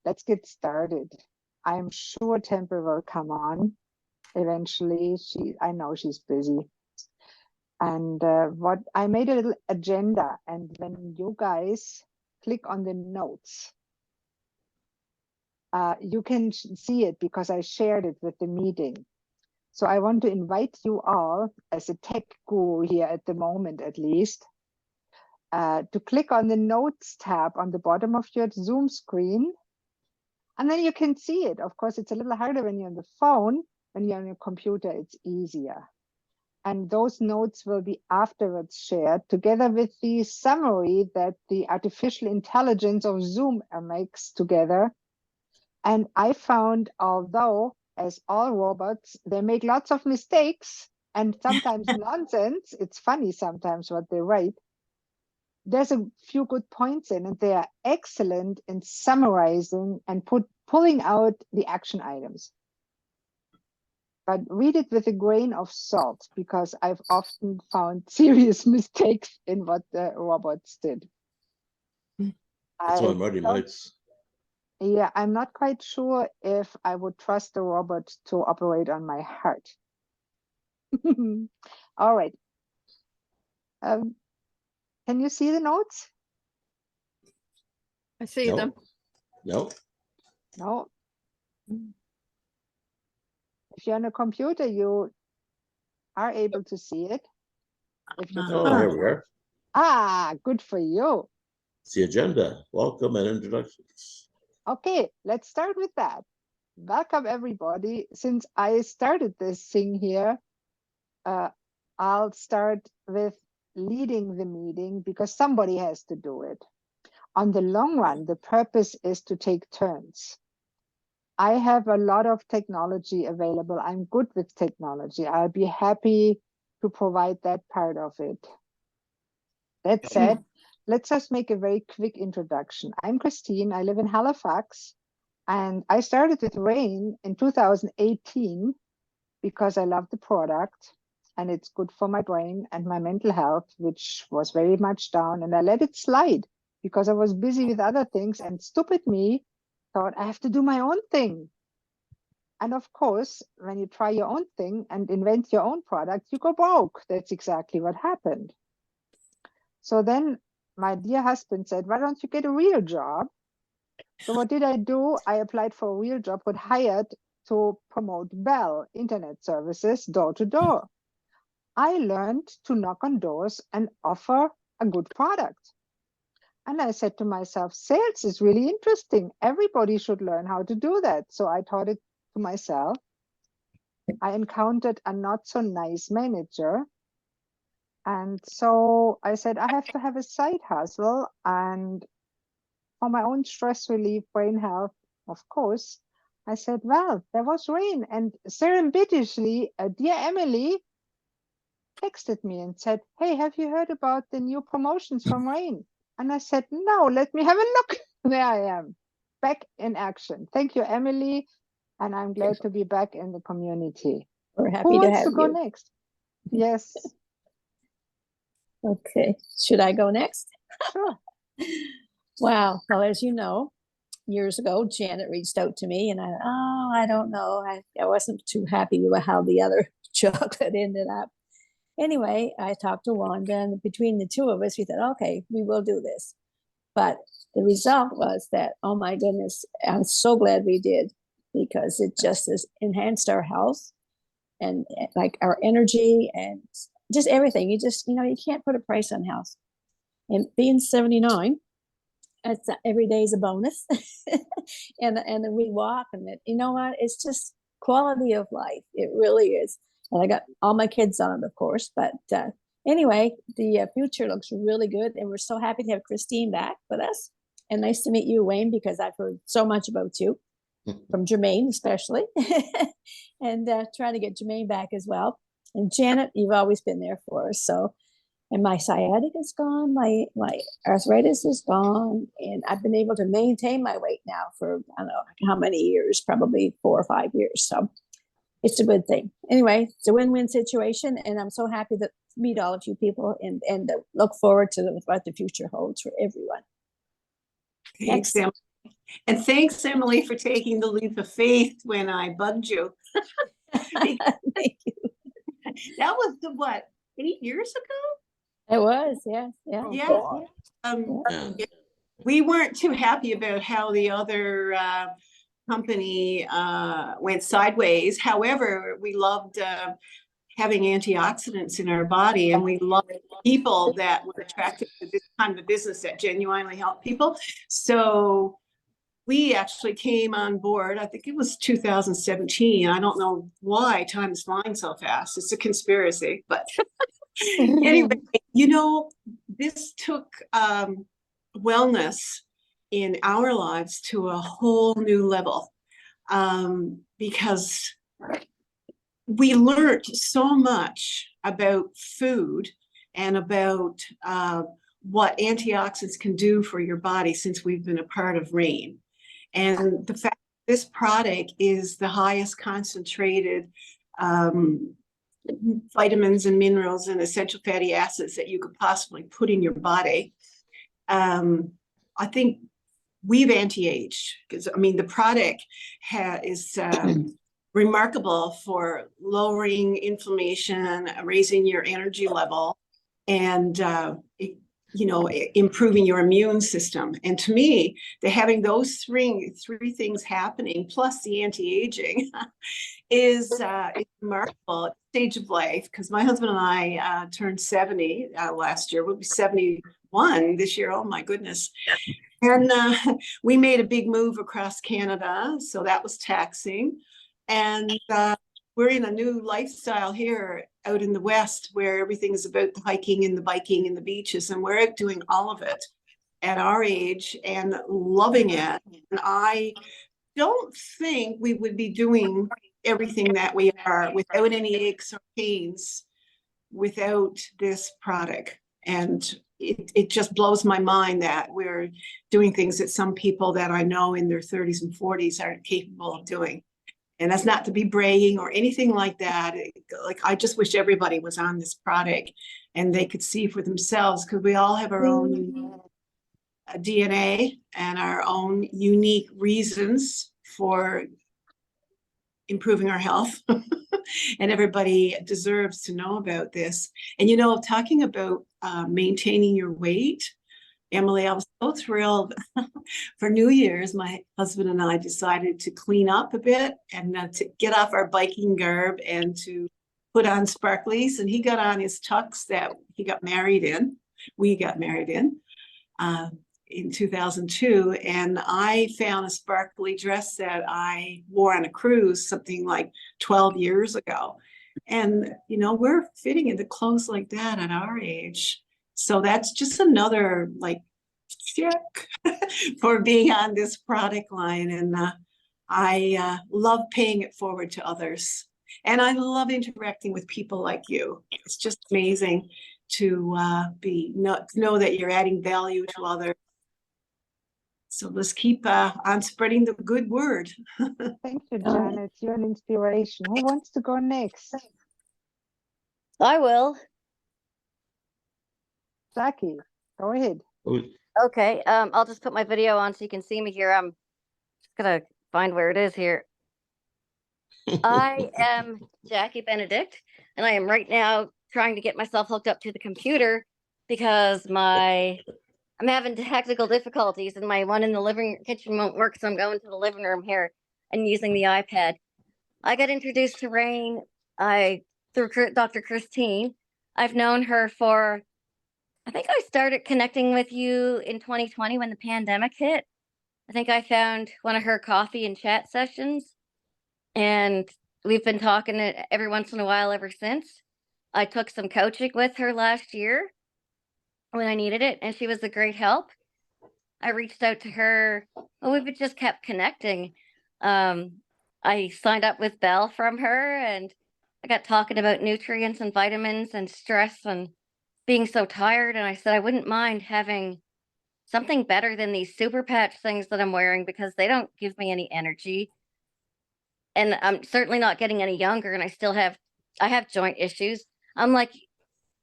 let's get started. I'm sure Temple will come on eventually. I know she's busy. And what I made a little agenda, and when you guys click on the notes, you can see it because I shared it with the meeting. So I want to invite you all, as a tech guru here at the moment at least, to click on the Notes tab on the bottom of your Zoom screen. And then you can see it. Of course, it's a little harder when you're on the phone. When you're on your computer, it's easier. And those notes will be afterwards shared together with the summary that the artificial intelligence of Zoom makes together. And I found, although as all robots, they make lots of mistakes and sometimes nonsense. It's funny sometimes what they write. There's a few good points in, and they are excellent in summarizing and pulling out the action items. But read it with a grain of salt, because I've often found serious mistakes in what the robots did. That's why Marty Mites. Yeah, I'm not quite sure if I would trust the robot to operate on my heart. All right. Can you see the notes? I see them. No. No. If you're on a computer, you are able to see it. If you Here we are. Ah, good for you. It's the agenda. Welcome and introductions. Okay, let's start with that. Welcome, everybody. Since I started this thing here, I'll start with leading the meeting because somebody has to do it. On the long run, the purpose is to take turns. I have a lot of technology available. I'm good with technology. I'll be happy to provide that part of it. That said, let's just make a very quick introduction. I'm Christine. I live in Halifax, and I started with RAIN in 2018 because I love the product and it's good for my brain and my mental health, which was very much down. And I let it slide because I was busy with other things, and stupid me thought I have to do my own thing. And of course, when you try your own thing and invent your own product, you go broke. That's exactly what happened. So then my dear husband said, why don't you get a real job? So what did I do? I applied for a real job, got hired to promote Bell Internet Services door to door. I learned to knock on doors and offer a good product. And I said to myself, sales is really interesting. Everybody should learn how to do that. So I taught it to myself. I encountered a not so nice manager. And so I said, I have to have a side hustle. And for my own stress relief, brain health, of course, I said, well, there was RAIN. And serendipitously, dear Emily texted me and said, hey, have you heard about the new promotions from RAIN? And I said, no, let me have a look. There I am, back in action. Thank you, Emily. And I'm glad to be back in the community. We're happy Who to wants have to go you. next? Yes. Okay. Should I go next? Sure. Wow. Well, as you know, years ago, Janet reached out to me and I don't know. I wasn't too happy with how the other chocolate ended up. Anyway, I talked to Wanda, and between the two of us, we thought, okay, we will do this. But the result was that, oh my goodness, I'm so glad we did, because it just has enhanced our health and like our energy and just everything. You can't put a price on health. And being 79, it's every day is a bonus. and we walk, and you know what? It's just quality of life. It really is. And I got all my kids on it, of course. But anyway, the future looks really good. And we're so happy to have Christine back with us. And nice to meet you, Wayne, because I've heard so much about you, from Jermaine especially. And trying to get Jermaine back as well. And Janet, you've always been there for us. So, and my sciatic is gone. My arthritis is gone. And I've been able to maintain my weight now for, I don't know how many years, probably 4 or 5 years. So it's a good thing. Anyway, it's a win-win situation, and I'm so happy to meet all of you people and look forward to what the future holds for everyone. Thanks, Em. And thanks, Emily, for taking the leap of faith when I bugged you. Thank you. That was what, 8 years ago? It was, yes, yeah. Yeah. God. Yeah. We weren't too happy about how the other company went sideways. However, we loved having antioxidants in our body, and we loved people that were attracted to this kind of a business that genuinely helped people. So we actually came on board, I think it was 2017. I don't know why time is flying so fast. It's a conspiracy, but anyway, this took wellness in our lives to a whole new level, because we learned so much about food and about what antioxidants can do for your body since we've been a part of RAIN. And the fact that this product is the highest concentrated vitamins and minerals and essential fatty acids that you could possibly put in your body. I think we've anti-aged, because I mean the product is remarkable for lowering inflammation, raising your energy level, and improving your immune system. And to me, having those three things happening plus the anti-aging is remarkable at the stage of life, because my husband and I turned 70 last year. We'll be 71 this year. Oh my goodness. And we made a big move across Canada, so that was taxing. And we're in a new lifestyle here out in the West where everything is about the hiking and the biking and the beaches, and we're out doing all of it at our age and loving it. And I don't think we would be doing everything that we are without any aches or pains without this product. And it just blows my mind that we're doing things that some people that I know in their 30s and 40s aren't capable of doing. And that's not to be bragging or anything like that. I just wish everybody was on this product and they could see for themselves, because we all have our own DNA and our own unique reasons for improving our health. And everybody deserves to know about this. And talking about maintaining your weight, Emily, I was so thrilled. For New Year's, my husband and I decided to clean up a bit and to get off our biking garb and to put on sparklies. And he got on his tux that he got married in. We got married in 2002. And I found a sparkly dress that I wore on a cruise something like 12 years ago. And, we're fitting into clothes like that at our age. So that's just another check for being on this product line. And I love paying it forward to others. And I love interacting with people like you. It's just amazing to know that you're adding value to others. So let's keep on spreading the good word. Thank you, Janet. You're an inspiration. Who wants to go next? I will. Jackie, go ahead. Okay, I'll just put my video on so you can see me here. I'm just gonna find where it is here. I am Jackie Benedict, and I am right now trying to get myself hooked up to the computer because I'm having technical difficulties, and my one in the kitchen won't work, so I'm going to the living room here and using the iPad. I got introduced to RAIN through Dr. Christine. I've known her for, I think I started connecting with you in 2020 when the pandemic hit. I think I found one of her coffee and chat sessions, and we've been talking every once in a while ever since. I took some coaching with her last year when I needed it, and she was a great help. I reached out to her. Well, we've just kept connecting. I signed up with Belle from her, and I got talking about nutrients and vitamins and stress and being so tired. And I said I wouldn't mind having something better than these super patch things that I'm wearing, because they don't give me any energy. And I'm certainly not getting any younger, and I have joint issues. I'm like,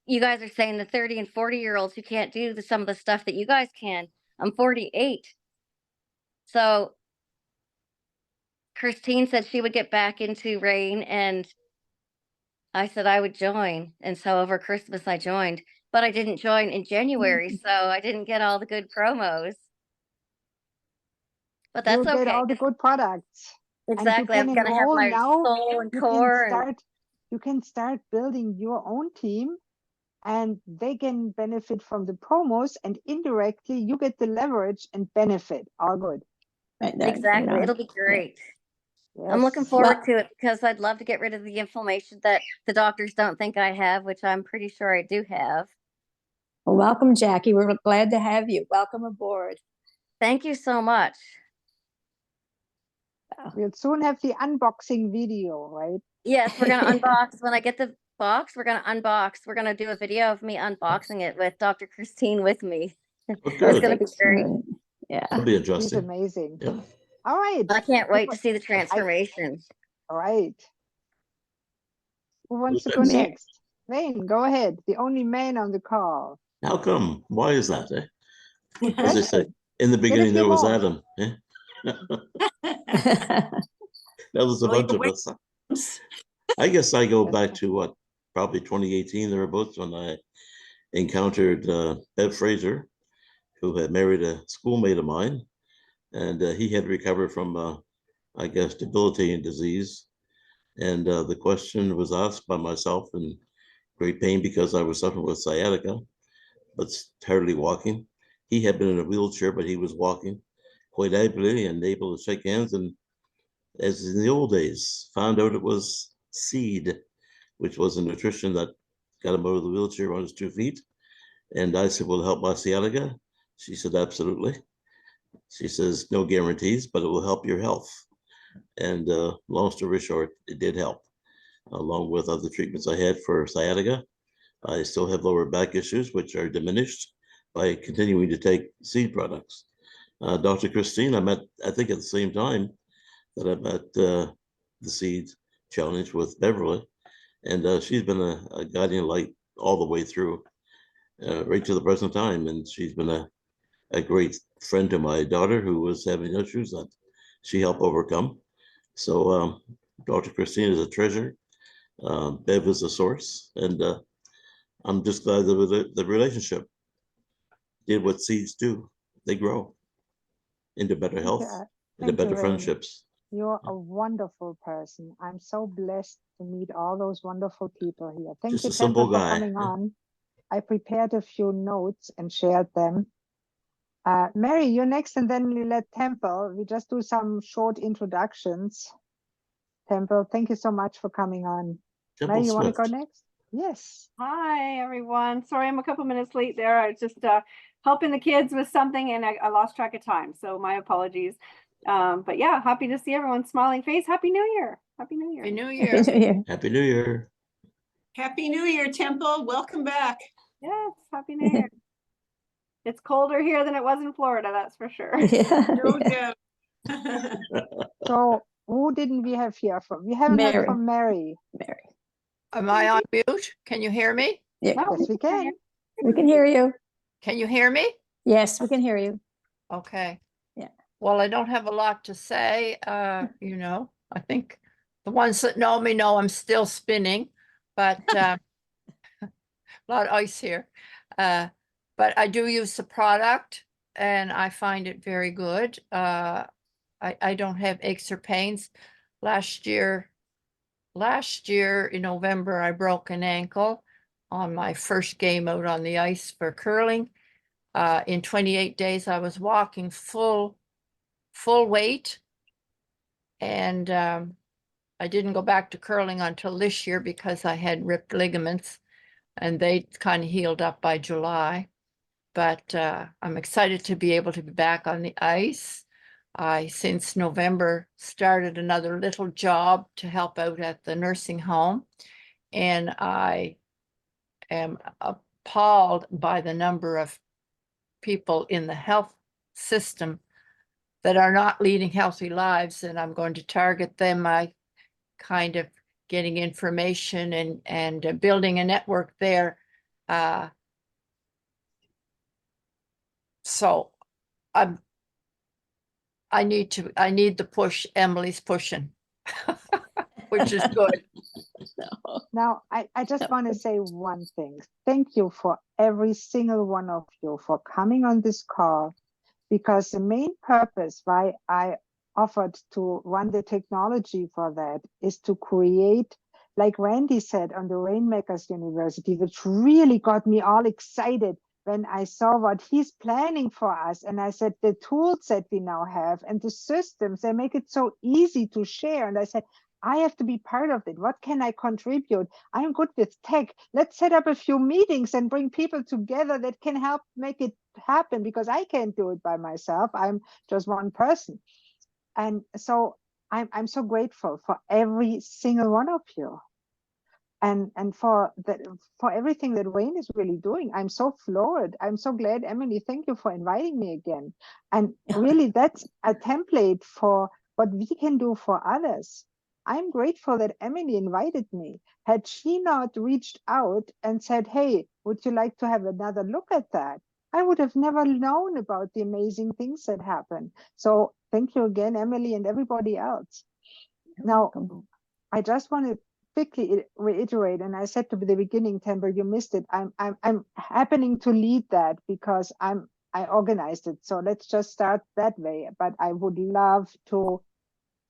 you guys are saying the 30 and 40-year-olds who can't do some of the stuff that you guys can. I'm 48. So Christine said she would get back into rain, and I said I would join. And so over Christmas I joined, but I didn't join in January, so I didn't get all the good promos. But that's You'll get okay. all the good products. Exactly. I'm gonna have enroll my now. soul and You core can and start. You can start building your own team, and they can benefit from the promos, and indirectly you get the leverage and benefit. All good. Right, that, you exactly. know, It'll be great. Yes. I'm looking forward Well- to it because I'd love to get rid of the inflammation that the doctors don't think I have, which I'm pretty sure I do have. Well, welcome, Jackie. We're glad to have you. Welcome aboard. Thank you so much. We'll soon have the unboxing video, right? Yes, we're gonna unbox. When I get the box, we're gonna unbox. We're gonna do a video of me unboxing it with Dr. Christine with me. Oh, It's good. gonna be great. Excellent. Yeah. That'll be He's interesting. amazing. Yeah. All right. I can't wait to see the transformation. All right. Who wants to go Who's next? next? Wayne, go ahead. The only man on the call. How come? Why is that? Eh? Good As I said, question. in the beginning, few there was more. Adam. Eh? That was a Well, bunch you of us. I guess I go back to what, probably 2018 thereabouts, when I encountered Bev Fraser, who had married a schoolmate of mine, and he had recovered from, I guess, debilitating disease. And the question was asked by myself in great pain because I was suffering with sciatica, but hardly walking. He had been in a wheelchair, but he was walking quite ably and able to shake hands. And as in the old days, found out it was seed, which was a nutrition that got him out of the wheelchair on his 2 feet. And I said, will it help my sciatica? She said, absolutely. She says, no guarantees, but it will help your health. And long story short, it did help. Along with other treatments I had for sciatica, I still have lower back issues, which are diminished by continuing to take seed products. Dr. Christine, I met, I think at the same time that I met the seed challenge with Beverly. And she's been a guiding light all the way through, right to the present time. And she's been a great friend to my daughter, who was having issues that she helped overcome. So Dr. Christine is a treasure. Bev is a source. And I'm just glad that the relationship did what seeds do. They grow into better health, into Thank you, better Wayne. friendships. You're a wonderful person. I'm so blessed to meet all those wonderful people here. Thank Just you, a simple Temple, for guy. coming on. I prepared a few notes and shared them. Mary, you're next, and then we let Temple. We just do some short introductions. Temple, thank you so much for coming on. Temple Mary, you want to Swift. go next? Yes. Hi, everyone. Sorry, I'm a couple minutes late there. I was just helping the kids with something and I lost track of time. So my apologies. But yeah, happy to see everyone's smiling face. Happy New Year. Happy New Year. Happy New Happy Year. New Year. Happy New Year. Happy New Year, Temple. Welcome back. Yes, Happy New Year. It's colder here than it was in Florida, that's for sure. Yeah. No doubt. So who didn't we have here from? We haven't heard Mary. from Mary. Mary. Am I on mute? Can you hear me? Yeah, No, Yes, we can. we can hear you. Can you hear me? Yes, we can hear you. Okay. Yeah. Well, I don't have a lot to say. I think the ones that know me know I'm still spinning, but a lot of ice here. But I do use the product and I find it very good. I don't have aches or pains. Last year in November, I broke an ankle on my first game out on the ice for curling. In 28 days, I was walking full weight. And I didn't go back to curling until this year because I had ripped ligaments and they kind of healed up by July. But I'm excited to be able to be back on the ice. I, since November, started another little job to help out at the nursing home. And I am appalled by the number of people in the health system that are not leading healthy lives. And I'm going to target them. I kind of getting information and building a network there. So I need the push Emily's pushing, which is good. No. Now, I just want to say one thing. Thank you for every single one of you for coming on this call, because the main purpose why I offered to run the technology for that is to create, like Randy said on the Rainmakers University, which really got me all excited when I saw what he's planning for us. And I said, the tools that we now have and the systems, they make it so easy to share. And I said, I have to be part of it. What can I contribute? I'm good with tech. Let's set up a few meetings and bring people together that can help make it happen, because I can't do it by myself. I'm just one person. And so I'm so grateful for every single one of you. And for everything that Wayne is really doing. I'm so floored. I'm so glad, Emily, thank you for inviting me again. And really, that's a template for what we can do for others. I'm grateful that Emily invited me. Had she not reached out and said, hey, would you like to have another look at that? I would have never known about the amazing things that happen. So thank you again, Emily, and everybody else. Now, I just want to quickly reiterate, and I said to the beginning, Timber, you missed it. I'm happening to lead that because I organized it. So let's just start that way. But I would love to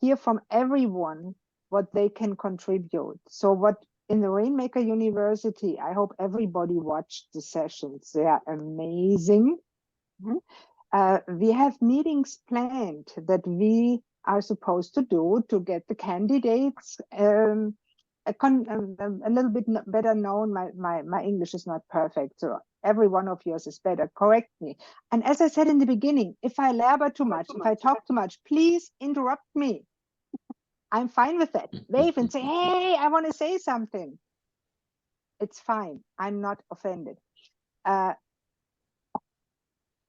hear from everyone what they can contribute. So what in the Rainmaker University, I hope everybody watched the sessions. They are amazing. We have meetings planned that we are supposed to do to get the candidates a little bit better known. My English is not perfect, so every one of yours is better. Correct me. And as I said in the beginning, if I labor too much, if I talk too much, please interrupt me. I'm fine with that. Wave and say, hey, I want to say something. It's fine. I'm not offended.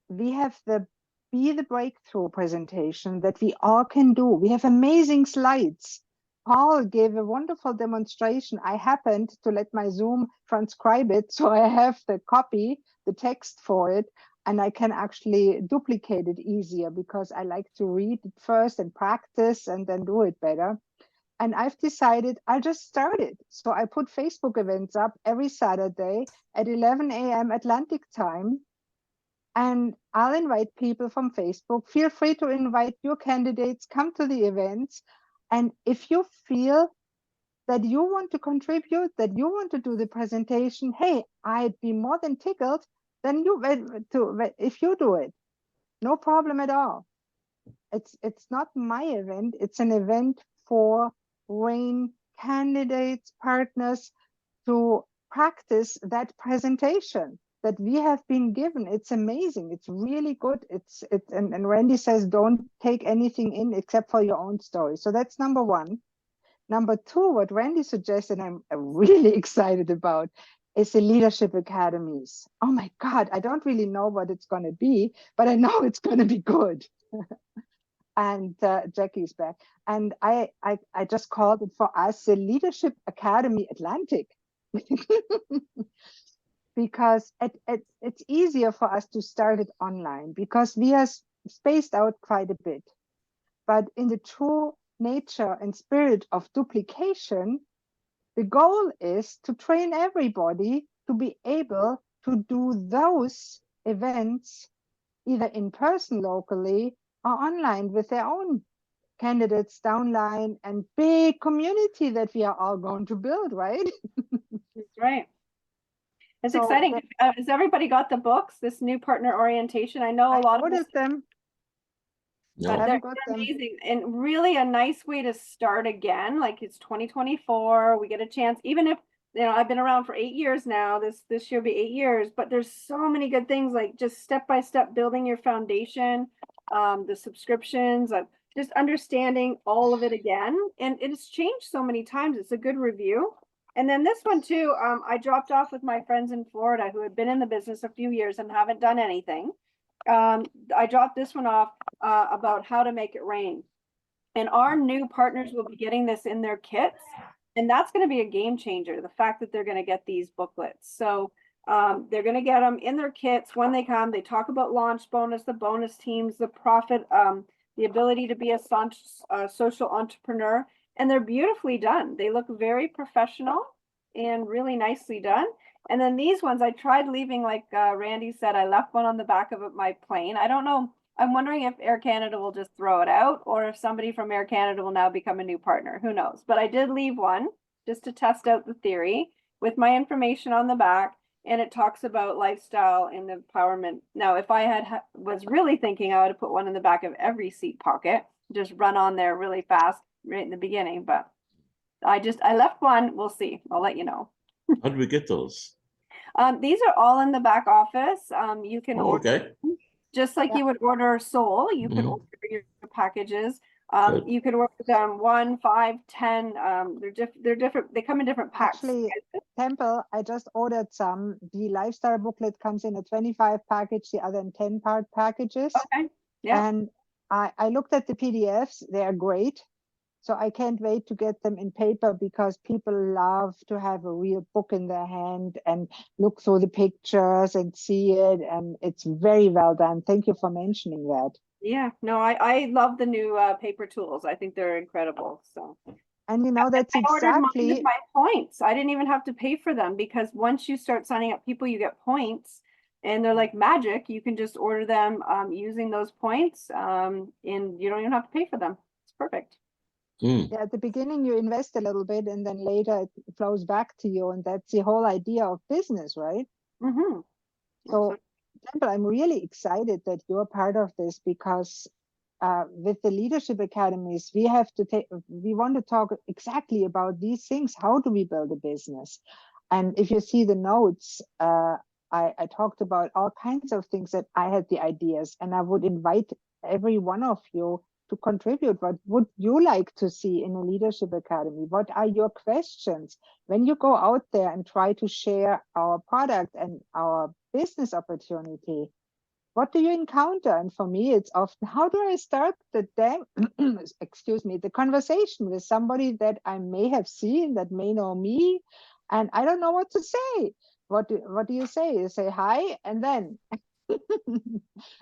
We have the Be the Breakthrough presentation that we all can do. We have amazing slides. Paul gave a wonderful demonstration. I happened to let my Zoom transcribe it, so I have the copy, the text for it, and I can actually duplicate it easier because I like to read it first and practice and then do it better. And I've decided I'll just start it. So I put Facebook events up every Saturday at 11 a.m. Atlantic time. And I'll invite people from Facebook. Feel free to invite your candidates, come to the events. And if you feel that you want to contribute, that you want to do the presentation, hey, I'd be more than tickled then if you do it. No problem at all. It's not my event. It's an event for RAIN candidates, partners to practice that presentation that we have been given. It's amazing. It's really good. And Randy says, don't take anything in except for your own story. So that's number one. Number two, what Randy suggested, I'm really excited about, is the leadership academies. Oh my God, I don't really know what it's going to be, but I know it's going to be good. And Jackie's back. And I just called it for us the Leadership Academy Atlantic. Because it's easier for us to start it online because we are spaced out quite a bit. But in the true nature and spirit of duplication, the goal is to train everybody to be able to do those events either in person locally or online with their own candidates downline and big community that we are all going to build, right? That's right. It's So exciting. Has everybody got the books, this new partner orientation? I know a lot of them. but they're amazing and really a nice way to start again. Like it's 2024. We get a chance, even if, you know, I've been around for 8 years now. This year will be 8 years, but there's so many good things, like just step by step building your foundation, the subscriptions, just understanding all of it again. And it's changed so many times. It's a good review. And then this one too, I dropped off with my friends in Florida who had been in the business a few years and haven't done anything. I dropped this one off about how to make it rain. And our new partners will be getting this in their kits. And that's going to be a game changer, the fact that they're going to get these booklets. So they're going to get them in their kits when they come. They talk about launch bonus, the bonus teams, the profit the ability to be a social entrepreneur, and they're beautifully done. They look very professional and really nicely done. And then these ones, I tried leaving, like Randy said, I left one on the back of my plane. I don't know. I'm wondering if Air Canada will just throw it out, or if somebody from Air Canada will now become a new partner. Who knows? But I did leave one just to test out the theory with my information on the back. And it talks about lifestyle and empowerment. Now, if I was really thinking, I would have put one in the back of every seat pocket, just run on there really fast right in the beginning. But I left one. We'll see. I'll let you know. How do we get those? These are all in the back office. You can Oh, order okay. just like you would order Soul. You could Mhm. order your packages. Good. You could order them 1, 5, 10. They're different. They come in different packs. Actually, Temple, I just ordered some. The lifestyle booklet comes in a 25 package, the other in 10-part packages. Okay. Yeah. And I looked at the PDFs. They are great. So I can't wait to get them in paper, because people love to have a real book in their hand and look through the pictures and see it. And it's very well done. Thank you for mentioning that. Yeah. No, I love the new paper tools. I think they're incredible. So. And you know, that's I ordered mine with exactly, my points. I didn't even have to pay for them, because once you start signing up people, you get points, and they're like magic. You can just order them using those points, and you don't even have to pay for them. It's perfect. Mm. yeah, at the beginning you invest a little bit and then later it flows back to you. And that's the whole idea of business, right? Mm-hmm. So, Temple, I'm really excited that you're part of this, because with the leadership academies, we want to talk exactly about these things. How do we build a business? And if you see the notes, I talked about all kinds of things that I had the ideas, and I would invite every one of you to contribute. What would you like to see in a leadership academy? What are your questions? When you go out there and try to share our product and our business opportunity, what do you encounter? And for me, it's often, how do I start the the conversation with somebody that I may have seen, that may know me, and I don't know what to say. What do you say? You say hi, and then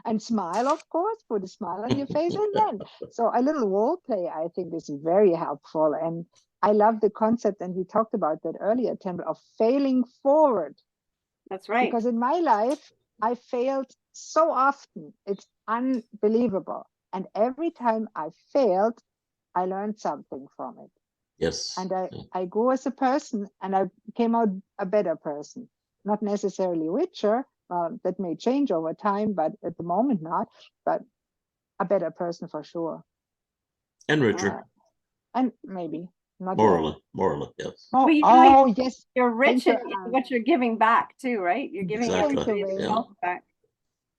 and smile, of course, put a smile on your face, and then so a little role play, I think, is very helpful. And I love the concept, and we talked about that earlier, Temple, of failing forward. That's right. Because in my life, I failed so often. It's unbelievable. And every time I failed, I learned something from it. Yes. And I grew as a person, and I came out a better person. Not necessarily richer. That may change over time, but at the moment not. But a better person for sure. And richer. And maybe not Morally, yes. Oh, Well, yes. You're rich in you, what you're giving back too, right? You're giving Exactly. everybody Yeah. back.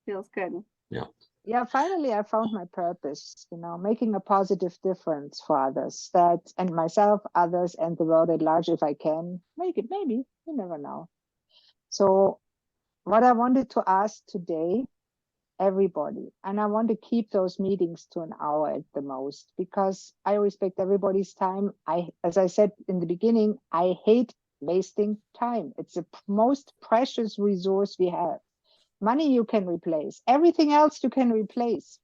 Feels good. Yeah, finally I found my purpose, making a positive difference for others, and myself, others, and the world at large, if I can make it. Maybe, you never know. So what I wanted to ask today, everybody, and I want to keep those meetings to an hour at the most, because I respect everybody's time. As I said in the beginning, I hate wasting time. It's the most precious resource we have. Money you can replace. Everything else you can replace.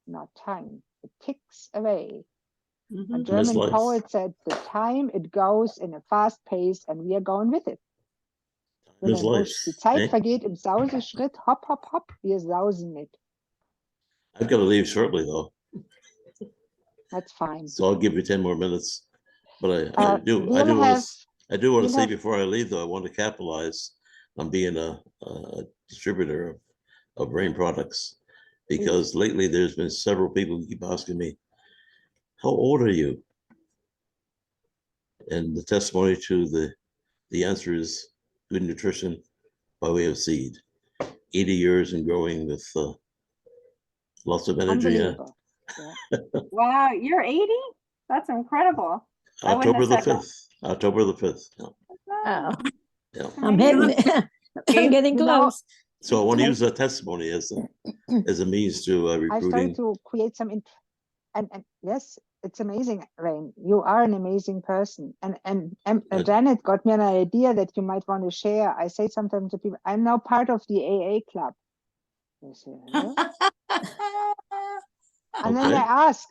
Not time. It ticks away. A German poet said, the time, it goes in a fast pace, and we are going with it. Die Zeit vergeht im Sauseschritt. Hopp, hopp, hopp. Wir sausen mit. I've got to leave shortly, though. That's fine. So I'll give you 10 more minutes. But I do want to say before I leave, though, I want to capitalize on being a distributor of brain products, because lately there's been several people who keep asking me, how old are you? And the testimony to the answer is good nutrition by way of seed. 80 years and growing with lots of energy. Yeah. Wow, you're 80? That's incredible. October the 5th. October the 5th. Oh. Yeah. I'm getting close. So I want to use that testimony as a means to recruiting. I started to create some, and yes, it's amazing, Rain. You are an amazing person. And Janet got me an idea that you might want to share. I say sometimes to people, I'm now part of the AA club. You say, hello? And then they Okay. ask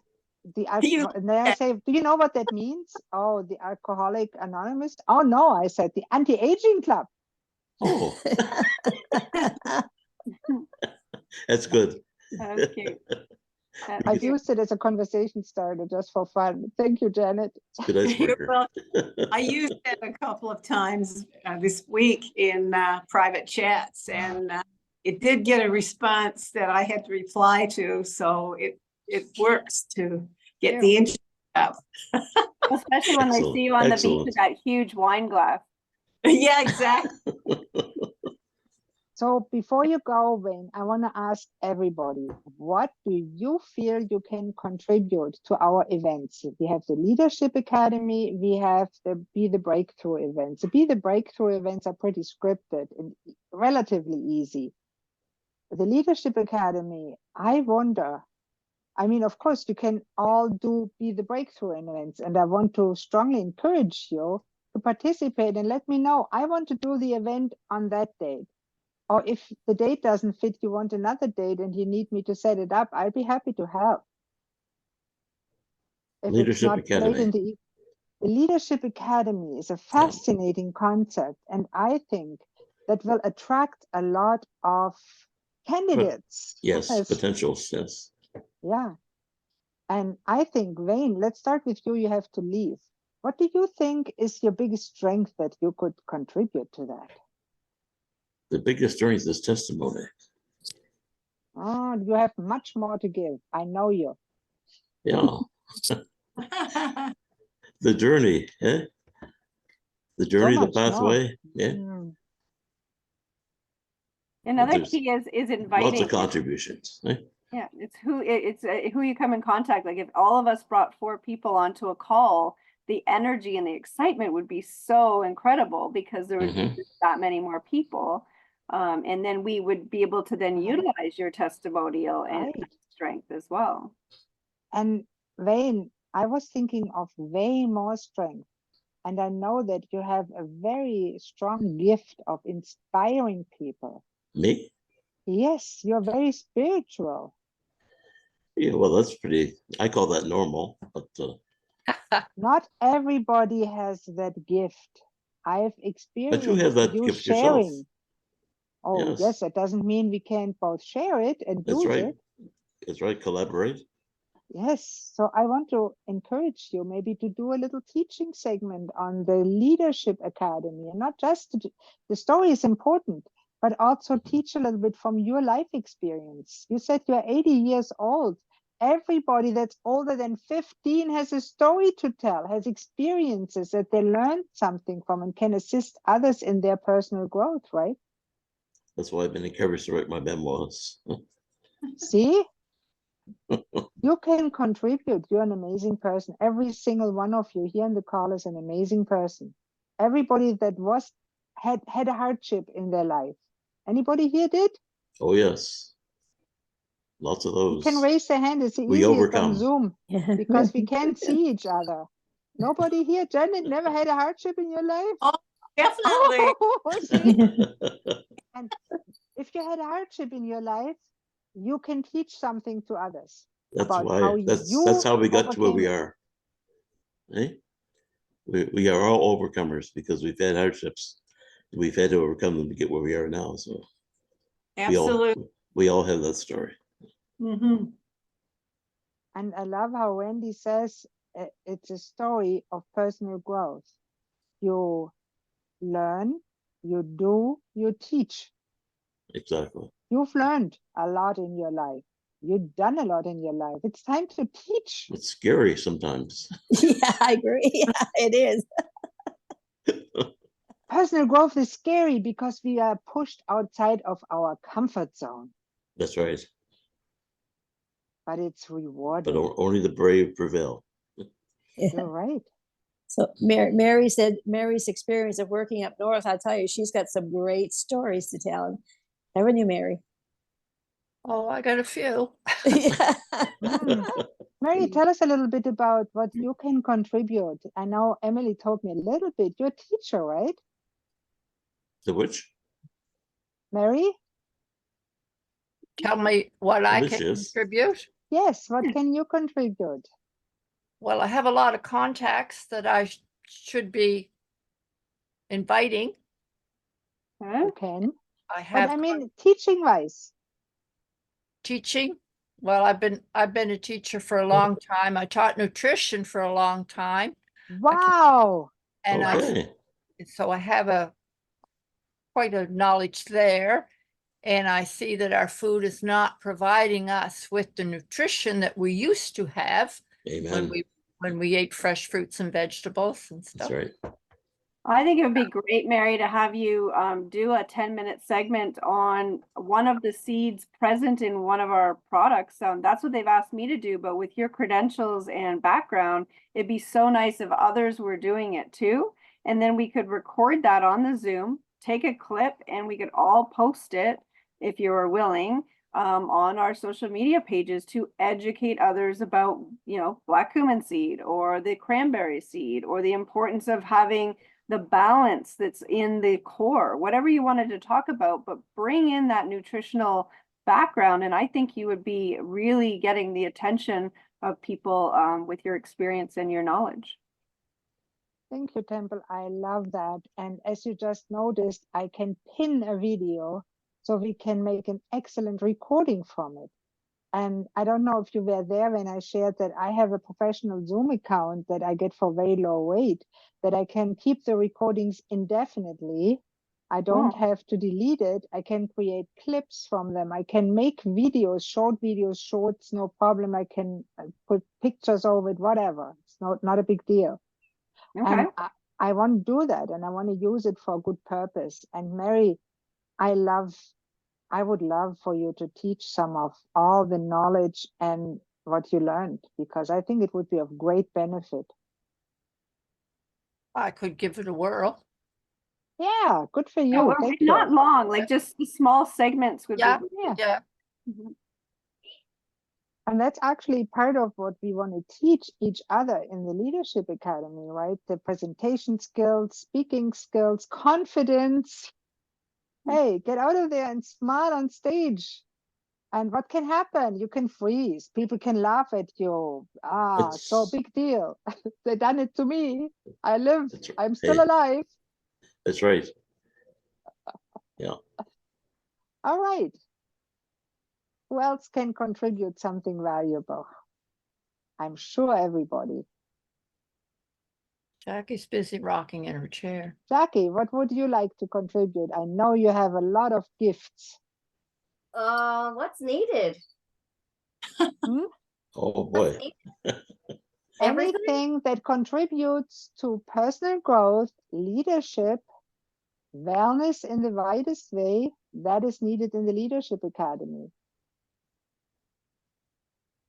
You- and then I say, do you know what that means? Oh, the Alcoholic Anonymous? Oh no, I said the Anti-Aging Club. Oh, that's good. That's cute. That's I've cute. used it as a conversation starter just for fun. Thank you, Janet. Good You're icebreaker. welcome. I used it a couple of times this week in private chats, and it did get a response that I had to reply to. So it works to get the interest up. Especially when they Excellent, see you on the beach excellent. with that huge wine glass. Yeah, exactly. So before you go, Wayne, I want to ask everybody, what do you feel you can contribute to our events? We have the Leadership Academy, we have the Be the Breakthrough events. The Be the Breakthrough events are pretty scripted and relatively easy. The Leadership Academy, I wonder, I mean, of course, you can all do Be the Breakthrough events, and I want to strongly encourage you to participate and let me know. I want to do the event on that date. Or if the date doesn't fit, you want another date and you need me to set it up, I'll be happy to help. If it's Leadership not late in Academy. the Leadership Academy is a fascinating concept, and I think that will attract a lot of candidates. Yes, potentials, yes. Yeah. And I think, Wayne, let's start with you. You have to leave. What do you think is your biggest strength that you could contribute to that? The biggest strength is testimony. Oh, you have much more to give. I know you. Yeah. The journey, eh? The journey, the much more. pathway, yeah. Another There's key is Lots inviting. of contributions. Eh? Yeah, it's who you come in contact. Like if all of us brought 4 people onto a call, the energy and the excitement would be so incredible because there would be just that many more people. And then we would be able to then utilize your testimonial and strength as well. And Wayne, I was thinking of way more strength. And I know that you have a very strong gift of inspiring people. Me? Yes, you're very spiritual. Yeah, well, that's pretty, I call that normal, but Not everybody has that gift. I've experienced you have that you gift yourself. sharing. Oh, yes, that doesn't mean we can't both share it and That's use right. it. That's right, collaborate. Yes, so I want to encourage you maybe to do a little teaching segment on the Leadership Academy, and not just the story is important, but also teach a little bit from your life experience. You said you're 80 years old. Everybody that's older than 15 has a story to tell, has experiences that they learned something from and can assist others in their personal growth, right? That's why I've been encouraged to write my memoirs. See? You can contribute. You're an amazing person. Every single one of you here in the call is an amazing person. Everybody that had a hardship in their life. Anybody here did? Oh, yes. Lots of You those. can raise their hand. It's the We easiest on overcome. Zoom because we can't see each other. Nobody here, Janet, never had a hardship in your life? Oh, definitely. Oh, see? And if you had a hardship in your life, you can teach something to others. That's about why how that's how we got to where overcame we it. are. Eh? We are all overcomers because we've had hardships. We've had to overcome them to get where we are now. So Absolutely. we all have that story. Mhm. And I love how Wendy says it's a story of personal growth. You learn, you do, you teach. Exactly. You've learned a lot in your life. You've done a lot in your life. It's time to teach. It's scary sometimes. Yeah, I agree. Yeah, it is. Personal growth is scary because we are pushed outside of our comfort zone, That's right. but it's rewarding. But only the brave prevail. Yeah. You're right. So Mary said Mary's experience of working up north, I'll tell you, she's got some great stories to tell. Haven't you, Mary? Oh, I got a few. Yeah. Mary, tell us a little bit about what you can contribute. I know Emily told me a little bit. You're a teacher, right? The which? Mary? Tell me what I Which can is? contribute. Yes, what can you contribute? Well, I have a lot of contacts that I should be inviting. Huh? You can. I But have I mean, teaching wise. teaching. Well, I've been a teacher for a long time. I taught nutrition for a long time, Wow. and Okay. so I have quite a knowledge there. And I see that our food is not providing us with the nutrition that we used to have Amen. when we ate fresh fruits and vegetables and That's stuff. right. I think it would be great, Mary, to have you do a 10-minute segment on one of the seeds present in one of our products. That's what they've asked me to do, but with your credentials and background, it'd be so nice if others were doing it too. And then we could record that on the Zoom, take a clip, and we could all post it if you are willing on our social media pages to educate others about, black cumin seed or the cranberry seed or the importance of having the balance that's in the core, whatever you wanted to talk about, but bring in that nutritional background. And I think you would be really getting the attention of people with your experience and your knowledge. Thank you, Temple. I love that. And as you just noticed, I can pin a video so we can make an excellent recording from it. And I don't know if you were there when I shared that I have a professional Zoom account that I get for very low rate, that I can keep the recordings indefinitely. I don't have to delete it. I can create clips from them. I can make videos, shorts, no problem. I can put pictures over it, whatever. It's not a big deal. Okay. And I want to do that, and I want to use it for a good purpose. And Mary, I would love for you to teach some of all the knowledge and what you learned, because I think it would be of great benefit. I could give it a whirl. Yeah, good for you. Yeah, well, Thank not you. long, like just small segments would Yeah. be. Yeah. Mhm. And that's actually part of what we want to teach each other in the Leadership Academy, right? The presentation skills, speaking skills, confidence. Hey, get out of there and smile on stage. And what can happen? You can freeze. People can laugh at you. So It's big deal. They done it to me. I lived. That's- I'm still hey. alive. That's right. Yeah. All right. Who else can contribute something valuable? I'm sure everybody. Jackie's busy rocking in her chair. Jackie, what would you like to contribute? I know you have a lot of gifts. What's needed? Oh What's boy. needed? Everything? Anything that contributes to personal growth, leadership, wellness in the widest way, that is needed in the Leadership Academy.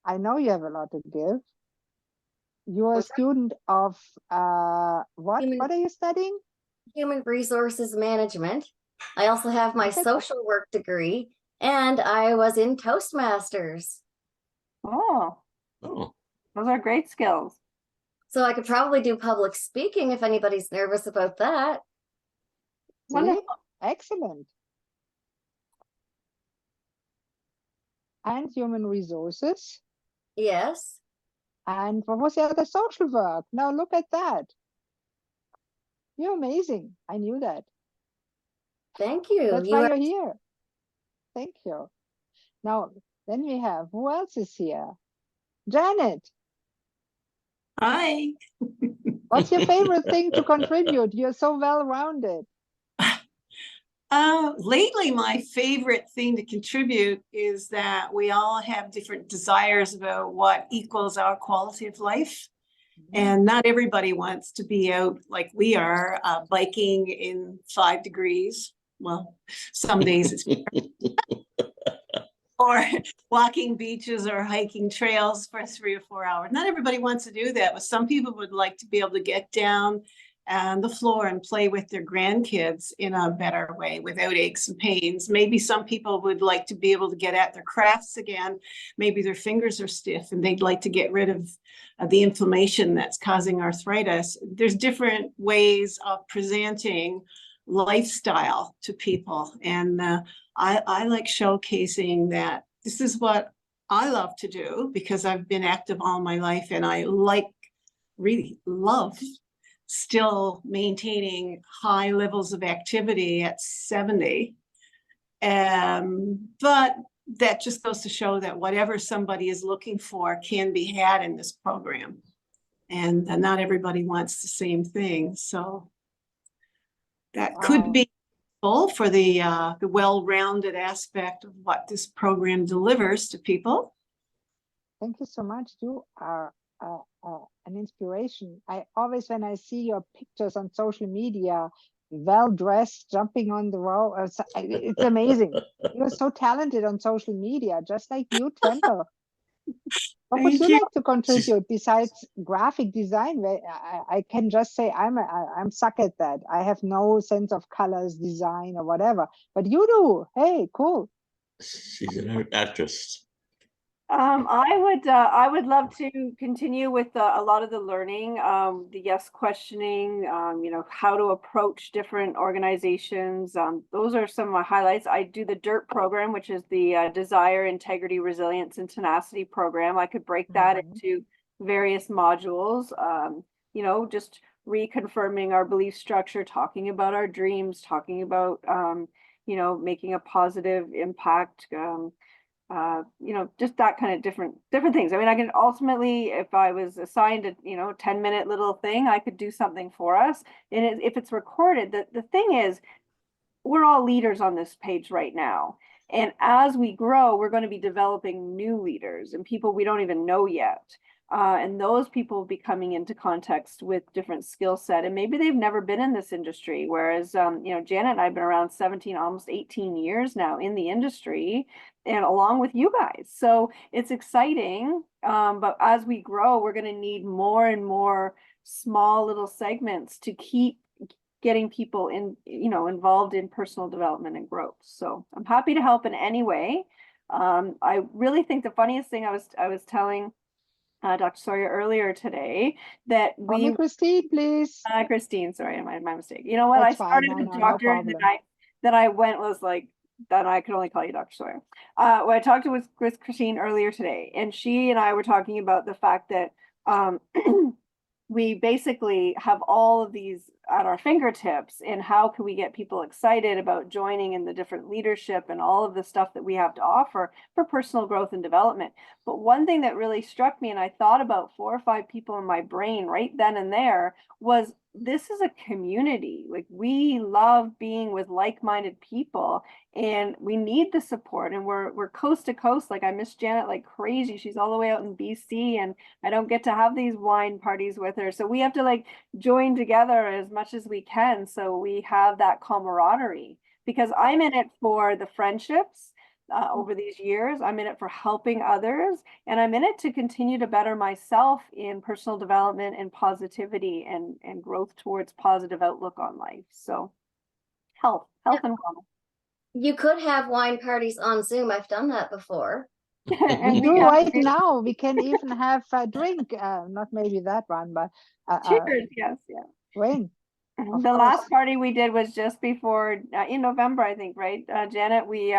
I know you have a lot to give. You're a Okay. student of what? Human- What are you studying? Human resources management. I also have my Okay. social work degree, and I was in Toastmasters. Oh, Oh, those are great skills. So I could probably do public speaking if anybody's nervous about that. See? Wonderful. Excellent. And human resources. Yes. And what was the other? Social work. Now look at that. You're amazing. I knew that. Thank you. That's You why are- you're here. Thank you. Now, then we have, who else is here? Janet, Hi. what's your favorite thing to contribute? You're so well-rounded. Lately, my favorite thing to contribute is that we all have different desires about what equals our quality of life. And not everybody wants to be out like we are, biking in 5 degrees. Well, some days it's or walking beaches or hiking trails for 3 or 4 hours. Not everybody wants to do that, but some people would like to be able to get down on the floor and play with their grandkids in a better way without aches and pains. Maybe some people would like to be able to get at their crafts again. Maybe their fingers are stiff and they'd like to get rid of the inflammation that's causing arthritis. There's different ways of presenting lifestyle to people. And I like showcasing that this is what I love to do because I've been active all my life and I really love still maintaining high levels of activity at 70. But that just goes to show that whatever somebody is looking for can be had in this program. And not everybody wants the same thing. So that could be full for the well-rounded aspect of what this program delivers to people. Thank you so much. You are an inspiration. I always, when I see your pictures on social media, well dressed, jumping on the row, it's amazing. You're so talented on social media, just like you, Temple. What would Thank you you. like to contribute besides graphic design? Where I can just say I'm suck at that. I have no sense of colors, design, or whatever. But you do. Hey, cool. She's an actress. I would love to continue with a lot of the learning, the yes questioning, you know, how to approach different organizations. Those are some of my highlights. I do the DIRT program, which is the Desire, Integrity, Resilience, and Tenacity program. I could break that into various modules, you know, just reconfirming our belief structure, talking about our dreams, talking about, you know, making a positive impact, you know, just that kind of different things. I mean, I can ultimately, if I was assigned a, you know, 10-minute little thing, I could do something for us. And if it's recorded, the thing is, we're all leaders on this page right now. And as we grow, we're going to be developing new leaders and people we don't even know yet. And those people will be coming into context with different skill set, and maybe they've never been in this industry. Whereas, you know, Janet and I have been around 17, almost 18 years now in the industry, and along with you guys. So it's exciting. But as we grow, we're going to need more and more small little segments to keep getting people in, you know, involved in personal development and growth. So I'm happy to help in any way. I really think the funniest thing I was telling Dr. Sawyer earlier today that Call me Christine, please. Christine, sorry, my mistake. You know what? That's I started fine. a No doctor problem. that I went was like, that I could only call you Dr. Sawyer. When I talked with Christine earlier today, and she and I were talking about the fact that we basically have all of these at our fingertips, and how can we get people excited about joining in the different leadership and all of the stuff that we have to offer for personal growth and development. But one thing that really struck me, and I thought about 4 or 5 people in my brain right then and there, was this is a community. Like, we love being with like-minded people, and we need the support, and we're coast to coast. Like, I miss Janet like crazy. She's all the way out in BC, and I don't get to have these wine parties with her. So we have to like join together as much as we can, so we have that camaraderie, because I'm in it for the friendships over these years. I'm in it for helping others, and I'm in it to continue to better myself in personal development and positivity and growth towards positive outlook on life. So health and wellness. You could have wine parties on Zoom. I've done that before. And Do right now. We can even have a drink. Not maybe that one, but cheers. Yes, yeah. Wayne. The last party we did was just before in November, I think, right, Janet? We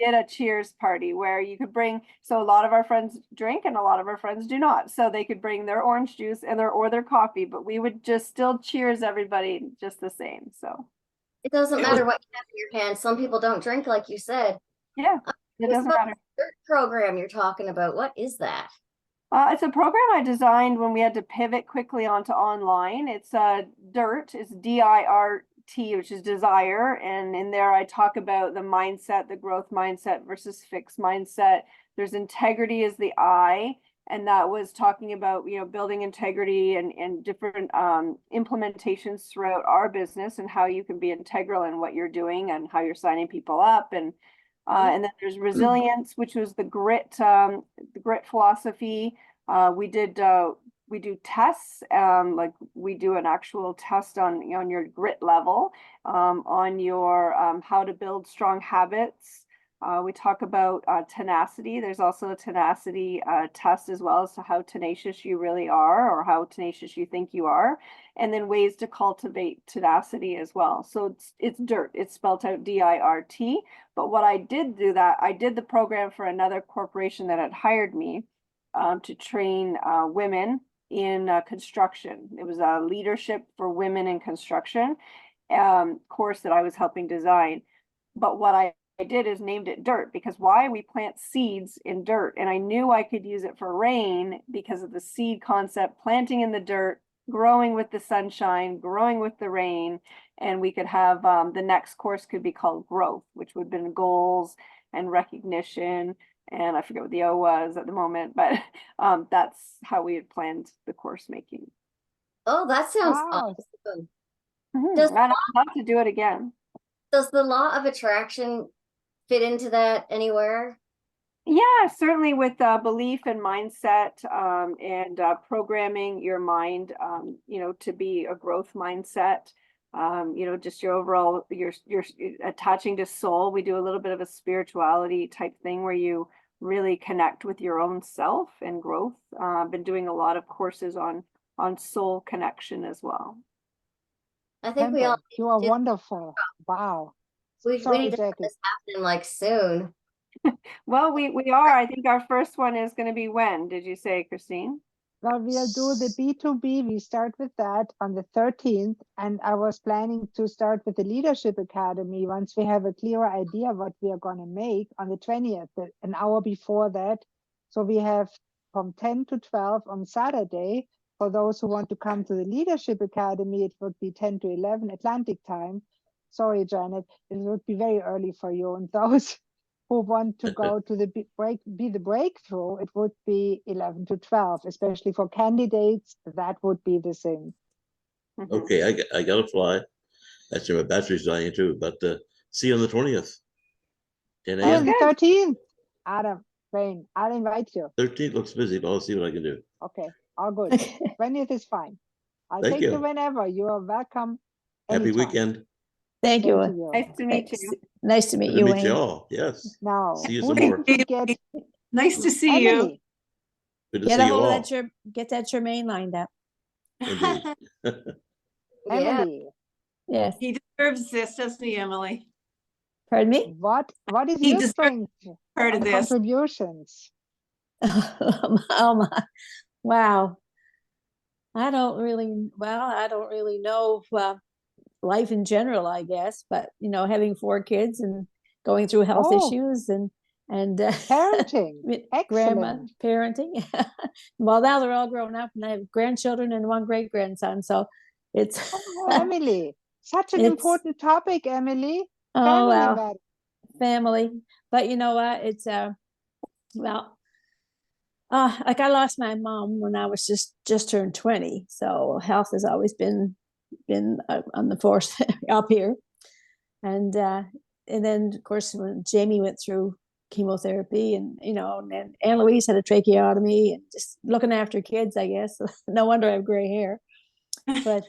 did a cheers party where you could bring, so a lot of our friends drink and a lot of our friends do not. So they could bring their orange juice and their coffee, but we would just still cheers everybody just the same. So it doesn't matter what you have in your hand. Some people don't drink, like you said. Yeah, it doesn't matter. DIRT program you're talking about, what is that? It's a program I designed when we had to pivot quickly onto online. It's DIRT, it's DIRT, which is desire. And in there, I talk about the mindset, the growth mindset versus fixed mindset. There's integrity as the I, and that was talking about, you know, building integrity and different implementations throughout our business, and how you can be integral in what you're doing and how you're signing people up. And then there's resilience, which was the grit philosophy. We do tests, like we do an actual test on your grit level, on your how to build strong habits, We talk about tenacity. There's also a tenacity test as well as to how tenacious you really are or how tenacious you think you are, and then ways to cultivate tenacity as well. So it's DIRT. It's spelled out DIRT. But what I did I did the program for another corporation that had hired me to train women in construction. It was a leadership for women in construction course that I was helping design. But what I did is named it DIRT because why? We plant seeds in dirt, and I knew I could use it for rain because of the seed concept, planting in the dirt, growing with the sunshine, growing with the rain, and we could have the next course could be called growth, which would have been goals and recognition, and I forget what the O was at the moment, but that's how we had planned the course making. Oh, that sounds Wow. awesome. I'd love to do it again. Does the law of attraction fit into that anywhere? Yeah, certainly with belief and mindset and programming your mind, to be a growth mindset. Just your overall, you're attaching to soul. We do a little bit of a spirituality type thing where you really connect with your own self and growth. I've been doing a lot of courses on soul connection as well. I think we all Temple, you are wonderful. Wow. we Sorry, need to have Jackie. this happen like soon. Well, we are. I think our first one is going to be when? Did you say, Christine? Well, we'll do the B2B. We start with that on the 13th. And I was planning to start with the Leadership Academy once we have a clearer idea what we are going to make on the 20th, an hour before that. So we have from 10 to 12 on Saturday. For those who want to come to the Leadership Academy, it would be 10 to 11 Atlantic time. Sorry, Janet, it would be very early for you. And those who want to go to the be the breakthrough, it would be 11 to 12, especially for candidates. That would be the thing. Okay, I got to fly. Actually, my battery's dying too, but see you on the 20th. 10 And a.m. the 13th, Adam, Rain, I'll invite you. 13th looks busy, but I'll see what I can do. Okay, all good. 20th is fine. I'll Thank take you. you whenever. You are welcome. Happy anytime. weekend. Thank Same you. to you. Nice to meet Thanks. you. Nice to meet Good to you, meet Wayne. you all. Yes. Now, See you who some didn't more. forget Nice to see you. Emily? Good to Get see a you hold of all. that get that Jermaine lined up. Indeed. Yeah. Emily, Yes. He deserves this, doesn't he, Emily? Pardon me? what is He your deserves strength part of and this. contributions? Oh my, wow. I don't really know life in general, I guess, but having 4 kids and going through health Oh. issues and Parenting, grandma excellent. parenting. Well, now they're all grown up and I have grandchildren and 1 great grandson. So it's Oh, Emily, such an It's- important topic, Emily. oh Family wow, matters. family. But you know what? It's well, like I lost my mom when I was just turned 20. So health has always been on the force up here. And then of course when Jamie went through chemotherapy and and Anne Louise had a tracheotomy and just looking after kids, I guess. No wonder I have gray hair. But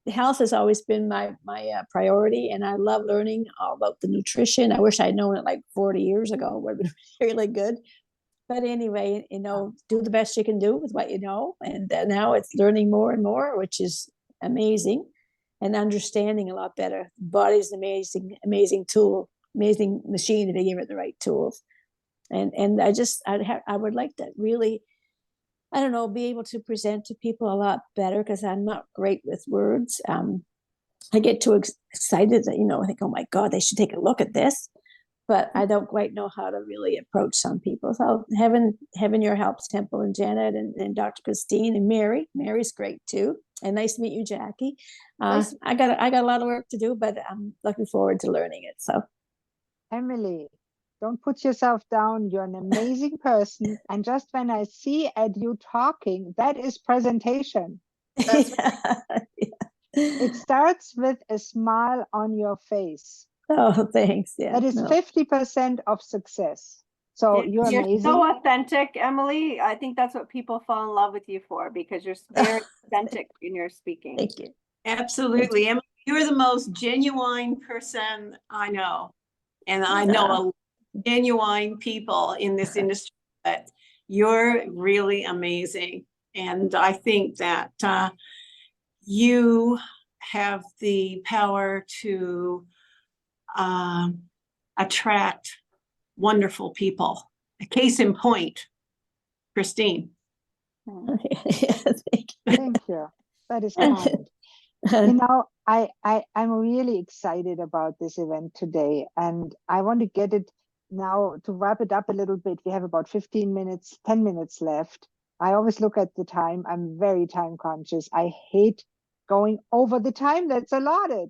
health has always been my priority, and I love learning all about the nutrition. I wish I'd known it like 40 years ago. It would have been really good. But anyway, do the best you can do with what you know. And now it's learning more and more, which is amazing, and understanding a lot better. The body's an amazing tool, amazing machine if you give it the right tools. And I would like to really, I don't know, be able to present to people a lot better because I'm not great with words. I get too excited that, I think, oh my God, they should take a look at this. But I don't quite know how to really approach some people. So having your help, Temple and Janet and Dr. Christine and Mary. Mary's great too. And nice to meet you, Jackie. Nice. I got a lot of work to do, but I'm looking forward to learning it. So Emily, don't put yourself down. You're an amazing person. And just when I see at you talking, that is presentation. It starts with a smile on your face. Oh, thanks. Yeah. That is 50% of success. So you're amazing. So authentic, Emily. I think that's what people fall in love with you for, because you're very authentic in your speaking. Thank you. Absolutely. Emily You're the most genuine person I know. And I know a genuine people in this industry, but you're really amazing. And I think that you have the power to attract wonderful people. A case in point, Christine. Thank you. That is kind. You know, I'm really excited about this event today, and I want to get it now to wrap it up a little bit. We have about 15 minutes, 10 minutes left. I always look at the time. I'm very time conscious. I hate going over the time that's allotted.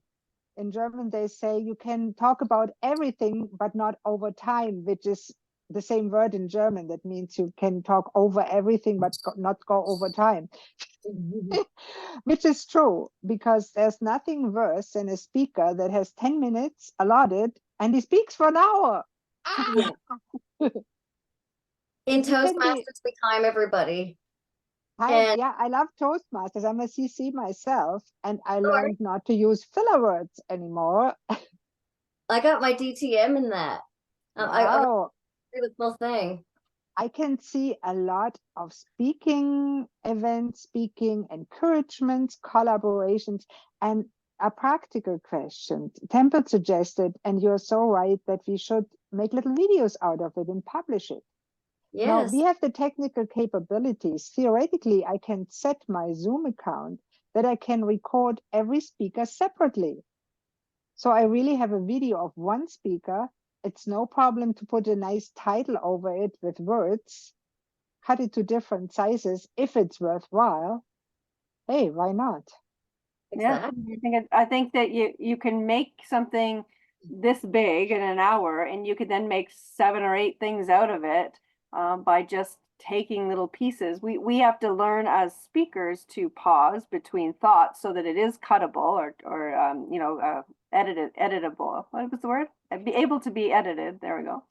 In German, they say you can talk about everything, but not over time, which is the same word in German. That means you can talk over everything, but not go over time. Which is true, because there's nothing worse than a speaker that has 10 minutes allotted and he speaks for an hour. Yeah. In You can be- Toastmasters, we time everybody. And- Yeah, I love Toastmasters. I'm a CC myself, and I Sure. learned not to use filler words anymore. I got my DTM in that. I Wow. agree with both thing. I can see a lot of speaking events, speaking encouragements, collaborations, and a practical question. Temple suggested, and you're so right, that we should make little videos out of it and publish it. Now, Yes. we have the technical capabilities. Theoretically, I can set my Zoom account that I can record every speaker separately. So I really have a video of one speaker. It's no problem to put a nice title over it with words, cut it to different sizes if it's worthwhile. Hey, why not? Exactly. Yeah, I think that you can make something this big in an hour, and you could then make 7 or 8 things out of it by just taking little pieces. We have to learn as speakers to pause between thoughts so that it is cuttable or you know, editable. What was the word? Be able to be edited. There we go.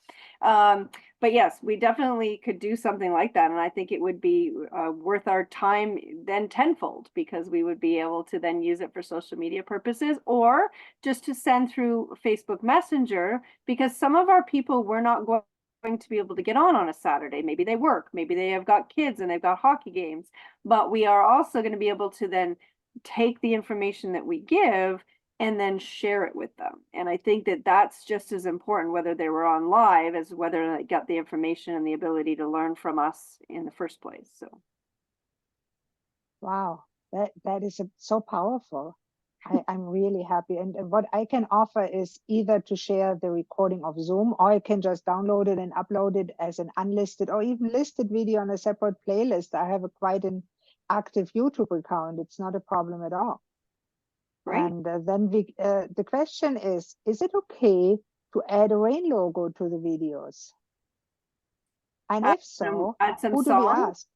But yes, we definitely could do something like that, and I think it would be worth our time then tenfold, because we would be able to then use it for social media purposes, or just to send through Facebook Messenger, because some of our people were not going to be able to get on a Saturday. Maybe they work, maybe they have got kids and they've got hockey games, but we are also going to be able to then take the information that we give and then share it with them. And I think that that's just as important, whether they were on live, as whether they got the information and the ability to learn from us in the first place. So, Wow, that is so powerful. I'm really happy. And what I can offer is either to share the recording of Zoom, or I can just download it and upload it as an unlisted or even listed video on a separate playlist. I have quite an active YouTube account. It's not a problem at all. right. And then the question is it okay to add a rain logo to the videos? And if so, add some who do we songs. ask?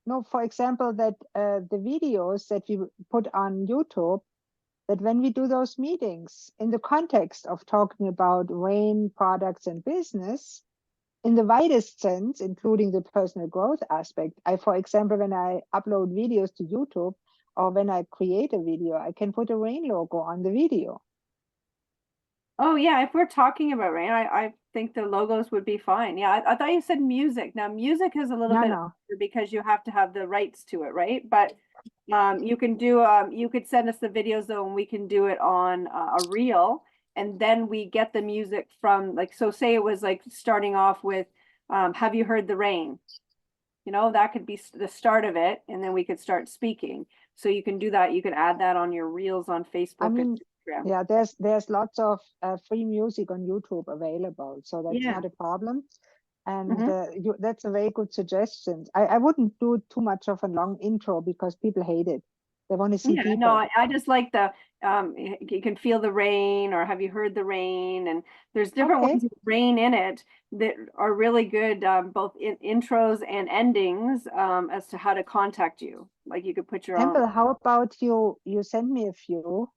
No, for example, that the videos that we put on YouTube, that when we do those meetings in the context of talking about rain products and business, in the widest sense, including the personal growth aspect, for example, when I upload videos to YouTube, or when I create a video, I can put a rain logo on the video. Oh yeah, if we're talking about rain, I think the logos would be fine. Yeah, I thought you said music. Now music is a little bit No. because you have to have the rights to it, right? But you can do you could send us the videos though, and we can do it on a reel, and then we get the music from, like, so say it was like starting off with have you heard the rain? You know, that could be the start of it, and then we could start speaking. So you can do that. You can add that on your reels on Facebook. I mean, and Instagram. yeah, there's lots of free music on YouTube available, so that's not a problem. And that's a very good suggestion. I wouldn't do too much of a long intro because people hate it. They want to see people. No, I just like the you can feel the rain, or have you heard the rain? And there's different ones with rain in it that are really good, both in intros and endings, as to how to contact you. Like you could put your Temple, own. how about you send me a few,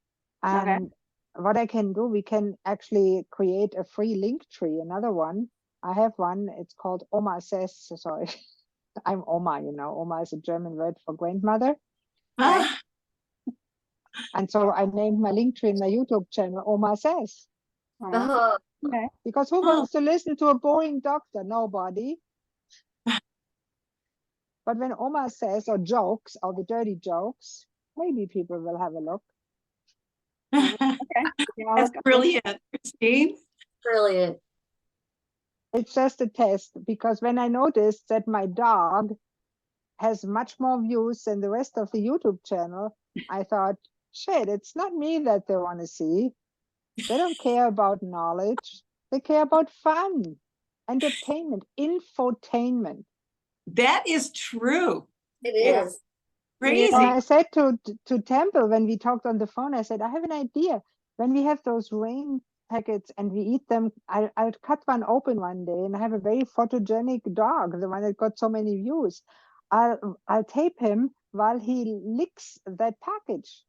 and what I can do, we can actually create a free link tree, another one. I have one, it's called Oma Says, sorry. I'm Oma, you know, Oma is a German word for grandmother. And so I named my link tree in my YouTube channel, Oma Says. Oh, Okay. Because who wants to listen to a boring doctor? Nobody. But when Oma says, or jokes, or the dirty jokes, maybe people will have a look. Okay. Yeah, I'll That's look- brilliant, Christine. brilliant. It's just a test, because when I noticed that my dog has much more views than the rest of the YouTube channel, I thought, shit, it's not me that they want to see. They don't care about knowledge. They care about fun, entertainment, infotainment. That is true. It Yeah. is. Crazy. And I said to Temple when we talked on the phone, I said, I have an idea. When we have those rain packets and we eat them, I'll cut one open one day and I have a very photogenic dog, the one that got so many views. I'll tape him while he licks that package.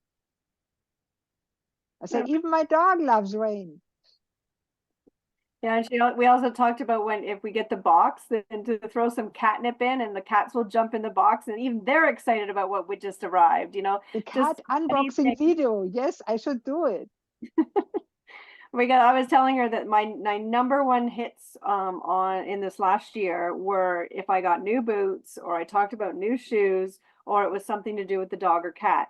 I said, even my dog loves rain. Yeah, and we also talked about if we get the box, then to throw some catnip in, and the cats will jump in the box, and even they're excited about what we just arrived. The cat unboxing anything. video. Yes, I should do it. I was telling her that my number one hits in this last year were if I got new boots, or I talked about new shoes, or it was something to do with the dog or cat.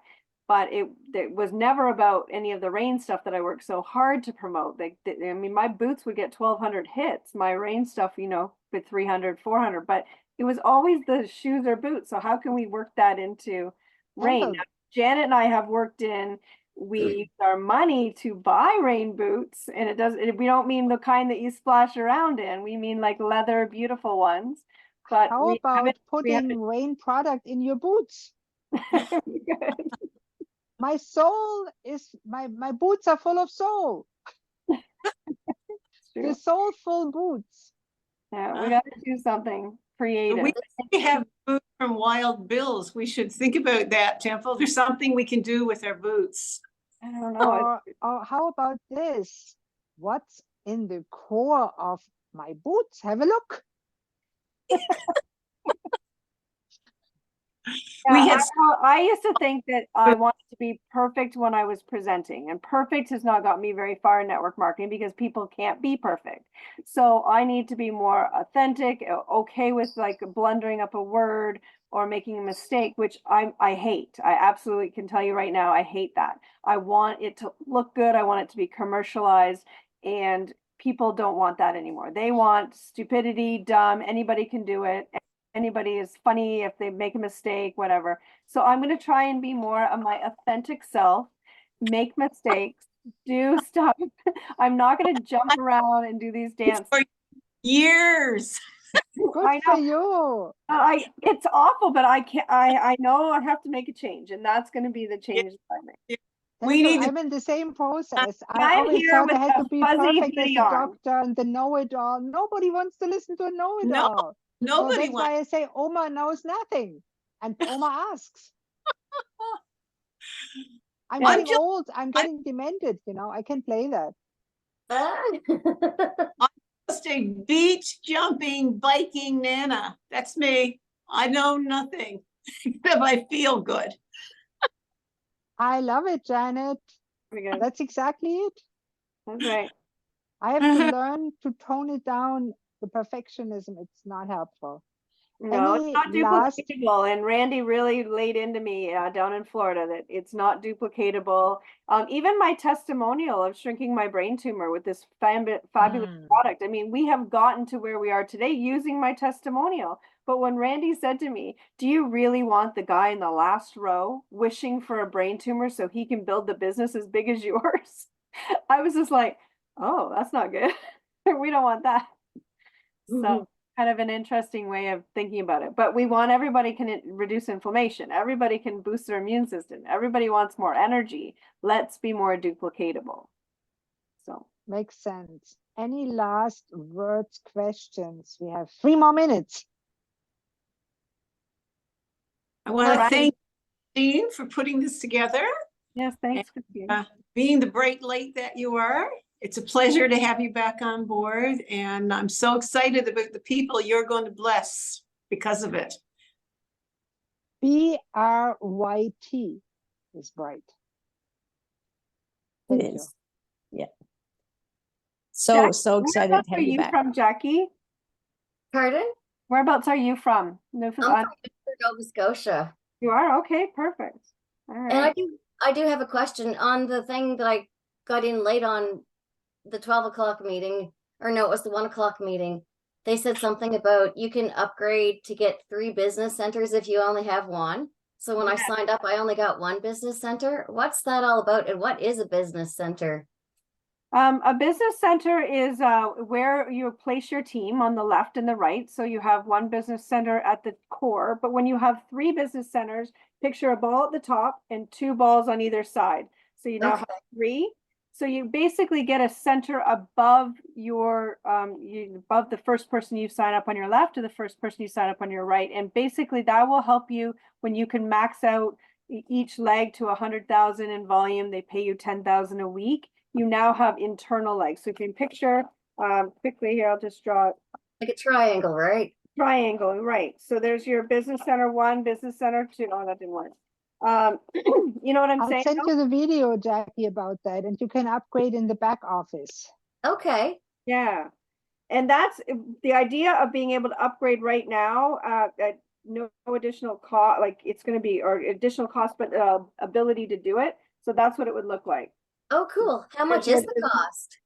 But it was never about any of the rain stuff that I worked so hard to promote. I mean, my boots would get 1,200 hits, my rain stuff, with 300, 400, but it was always the shoes or boots. So how can we work that into rain? Temple. Now, Janet and I have worked in, we use our money to buy rain boots, and we don't mean the kind that you splash around in. We mean like leather, beautiful ones. But How we about haven't- putting rain product in your boots? Good. My soul is my boots are full of soul. It's true. The soulful boots. Yeah, we got to do something creative. We have boots from Wild Bills. We should think about that, Temple. There's something we can do with our boots. I don't know. Or how about this? What's in the core of my boots? Have a look. We Yeah, had I used to think that I wanted to be perfect when I was presenting, and perfect has not got me very far in network marketing because people can't be perfect. So I need to be more authentic, okay with like blundering up a word or making a mistake, which I hate. I absolutely can tell you right now, I hate that. I want it to look good. I want it to be commercialized, and people don't want that anymore. They want stupidity, dumb, anybody can do it. Anybody is funny if they make a mistake, whatever. So I'm going to try and be more of my authentic self, make mistakes, do stuff. I'm not going to jump around and do these dances. for years. Good I for know. you. It's awful, but I can't. I know I have to make a change, and that's going to be the change that I make. We need to- I'm in the same process. I'm I always here thought I with had the to be fuzzy perfect as hoodie a on. doctor and the know-it-all. Nobody wants to listen to a know-it-all. So Nobody that's wants. why I say Oma knows nothing. And Oma asks. I'm I'm getting just- old. I'm getting demented, I can play that. Just a beach jumping, biking Nana. That's me. I know nothing, except I feel good. I love it, Janet. Because That's exactly it. that's right. I have to learn to tone it down. The perfectionism, it's not helpful. No, Any it's not last- duplicatable. And Randy really laid into me down in Florida that it's not duplicatable. Even my testimonial of shrinking my brain tumor with this fabulous product. I mean, we have gotten to where we are today using my testimonial. But when Randy said to me, do you really want the guy in the last row wishing for a brain tumor so he can build the business as big as yours? I was just like, oh, that's not good. We don't want that. So kind of an interesting way of thinking about it. But we want everybody can reduce inflammation. Everybody can boost their immune system. Everybody wants more energy. Let's be more duplicatable. So Makes sense. Any last words, questions? We have 3 more minutes. I want to Right. thank Christine for putting this together, yes, thanks, Christine. being the bright light that you are. It's a pleasure to have you back on board, and I'm so excited about the people you're going to bless because of it. BRYT is bright. Thank It you. is. Yeah. So, Jack, so excited whereabouts to have are you you back. from, Jackie? Pardon? Whereabouts are you from? I'm from Nova Scotia. You are? Okay, perfect. All And right. I do have a question on the thing that I got in late on the 12 o'clock meeting, or no, it was the 1 o'clock meeting. They said something about you can upgrade to get 3 business centers if you only have 1. So when I signed up, I only got 1 business center. What's that all about? And what is a business center? A business center is where you place your team on the left and the right. So you have 1 business center at the core, but when you have 3 business centers, picture a ball at the top and 2 balls on either side. So you now have 3. So you basically get a center above your above the first person you sign up on your left to the first person you sign up on your right. And basically that will help you when you can max out each leg to 100,000 in volume. They pay you 10,000 a week. You now have internal legs. So if you can picture quickly here, I'll just draw it. Like a triangle, right? Triangle, right. So there's your business center 1, business center 2. Oh, that didn't work. You know what I'm I'll saying? send you the video, Jackie, about that, and you can upgrade in the back office. Okay. Yeah. And that's the idea of being able to upgrade right now at no additional cost, like it's going to be, or additional cost, but ability to do it. So that's what it would look like. Oh, cool. How much is the cost?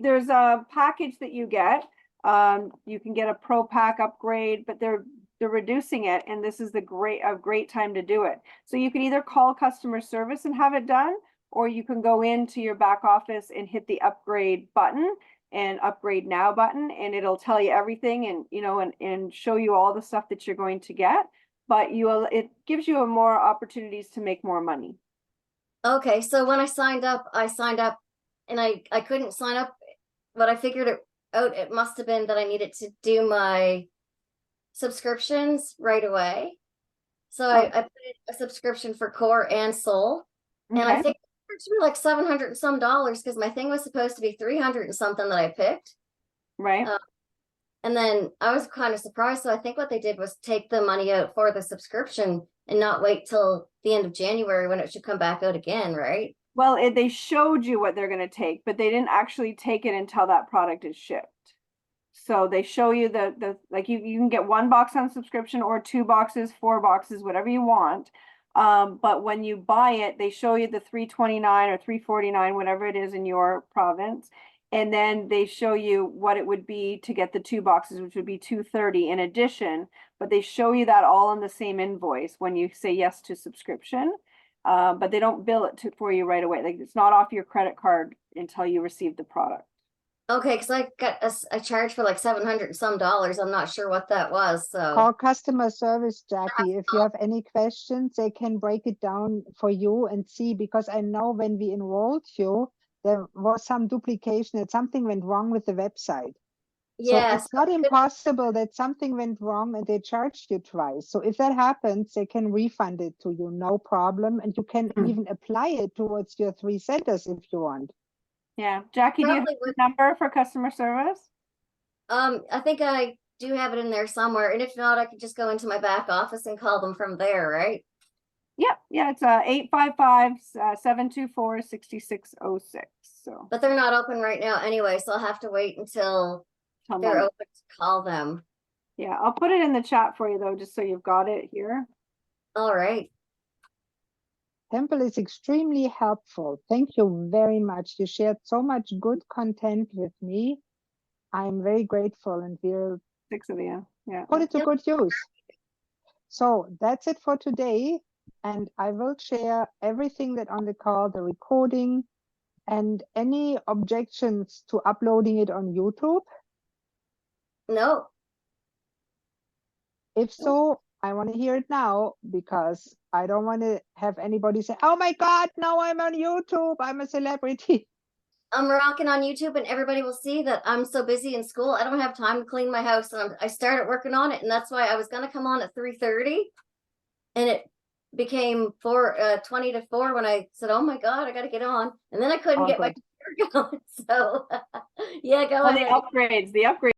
There's a package that you get. You can get a pro pack upgrade, but they're reducing it, and this is a great time to do it. So you can either call customer service and have it done, or you can go into your back office and hit the upgrade button and upgrade now button, and it'll tell you everything, and and show you all the stuff that you're going to get. But it gives you more opportunities to make more money. Okay, so when I signed up and I couldn't sign up, but I figured it out. It must have been that I needed to do my subscriptions right away. So I put in a subscription for Core and Soul. And I think it should be like $700 and some because my thing was supposed to be 300 and something that I picked. Right. And then I was kind of surprised. So I think what they did was take the money out for the subscription and not wait till the end of January when it should come back out again, right? Well, they showed you what they're going to take, but they didn't actually take it until that product is shipped. So they show you the like you can get 1 box on subscription or 2 boxes, 4 boxes, whatever you want. But when you buy it, they show you the $329 or $349, whatever it is in your province. And then they show you what it would be to get the 2 boxes, which would be $230 in addition. But they show you that all on the same invoice when you say yes to subscription. But they don't bill it for you right away. Like it's not off your credit card until you receive the product. Okay, because I got a charge for like $700 and some. I'm not sure what that was. So Call customer service, Jackie. If you have any questions, they can break it down for you and see, because I know when we enrolled you, there was some duplication and something went wrong with the website. yes, So it's not impossible that something went wrong and they charged you twice. So if that happens, they can refund it to you, no problem. And you can even apply it towards your 3 centers if you want. Yeah. Jackie, do you have the number for customer service? I think I do have it in there somewhere. And if not, I could just go into my back office and call them from there, right? Yep. Yeah, it's 855-724-6606. So, but they're not open right now anyway, so I'll have to wait until they're open to call them. Yeah, I'll put it in the chat for you though, just so you've got it here. All right. Temple is extremely helpful. Thank you very much. You shared so much good content with me. I'm very grateful, and we'll 6 of you. Yeah. put it to good use. So that's it for today. And I will share everything that on the call, the recording, and any objections to uploading it on YouTube. No. If so, I want to hear it now, because I don't want to have anybody say, oh my God, now I'm on YouTube. I'm a celebrity. I'm rocking on YouTube, and everybody will see that I'm so busy in school. I don't have time to clean my house, and I started working on it, and that's why I was going to come on at 3:30, and it became 20 to 4 when I said, oh my God, I got to get on, and then I couldn't get my computer going. So yeah, go ahead. The upgrades.